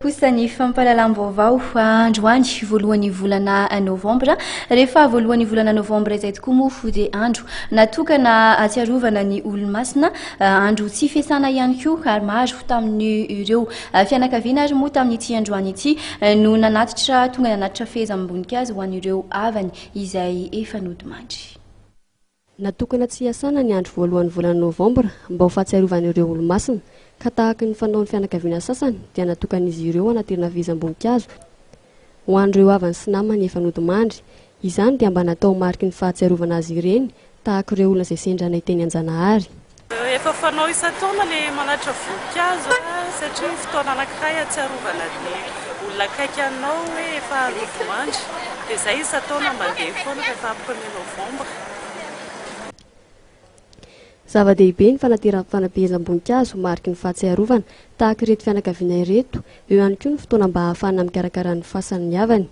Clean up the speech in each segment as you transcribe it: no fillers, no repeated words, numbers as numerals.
Posany fampalalam-baovao androany voalohan'ny volana novambra rehefa voalohan'ny volana novambra izay tokoa mofo dia andro natokana hatsiarovana ny olo-masina andro tsy fiasana ihany koa ary maro tamin'ny ireo fianankaviana ary moa tamin'ity androany ity no nanatitra tonga nanatitra fehezam-bonikazo ho an'ireo havany izay efa nody mandry. Natokana tsy hiasana ny andro voalohan'ny volana novambra mba ho fahatsiarovan'ireo olo-masina ka tahaka ny fanaon'ny fianankaviana sasany dia natokan'izy ireo anatirana fehezam-bonikazo ho an'ireo havany sy namany efa nody mandry. Izany dia mba natao mariky ny fahatsiarovana azy ireny tahaka ireo olona izay sendrana teny an-Janahary. Efa fanao isan-taona ilay manatitra voninkazo satria fotoana anankiray hatsiarovana ny olona akaiky anao hoe efa nody mandry dia izay isan-taona mandeha foana rehefa 1er novambra. Zava-dehibe ny fanabeazam-boninkazo mariky ny fahatsiarovana tahaka ireto fianankaviana ireto, eo ihany koa ny fotoana mba ahafahana mikarakara ny fasan'ny havany.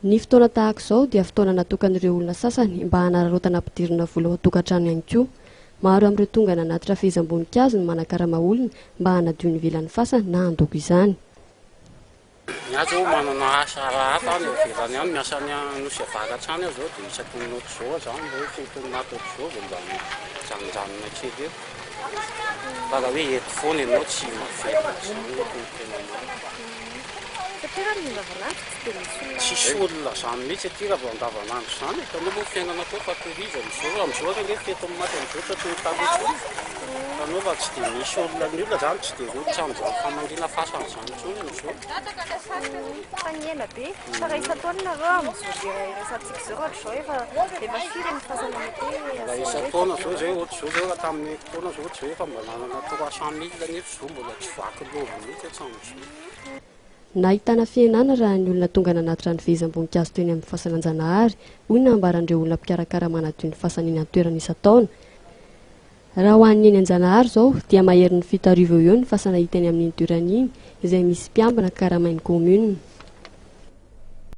Ny fotoana tahaka izao dia fotoana natokan'ireo olona sasany mba hanararaotana ampidirana vola ao an-tokantrano ihany koa. Maro amin'ireo tonga nanatitra fehezam-bonikazo no manakarama olona mba hanadio ny ivelan'ny fasana na handoko izany. Miazo manana asa hafa any ivelany any miasa any nosy avakatrany zao dia isaky ny ohatr'izao zany hoe fitony ohatr'izao dia mba mijanonjanona kely eo. Fa raha hoe eto foana ianao tsy mafena tsisy olona zany mihitsy aty raha vao andavanandro zany fa anao moa fiainana koa fatoriza amin'izao rehefa fety maty amin'izao tratry talotra anao fa tsy dia misy olona ny olona zany tsy dia rotra amin'izany famangina fasana zany intsony amin'izao. Faniela be fa raha isan-taona nareo amin'izao dia resantsika izao ohatr'izao efa firy ny fasana raha isan-taona zao izay ohatr'izao zao raha tamin'ny taona zao ohatr'izao efa mba nanana 300 000 nefa izao mbola tsy vaky lova mihitsy hatramin'izao. Nahitana fiainana raha ny olona tonga nanatitra ny fehezam-bonikazo teny amin'ny fasana an-Janahary, hoy ny nambaran'ireo olona mpikarakara manadio ny fasana eny an-toerana isan-taona. Raha ho an'ny eny an-Janahary izao dia mahery ny 7 arivo eo ny fasana hita eny amin'ny toerana iny izay misy mpiambina karamain'ny commune.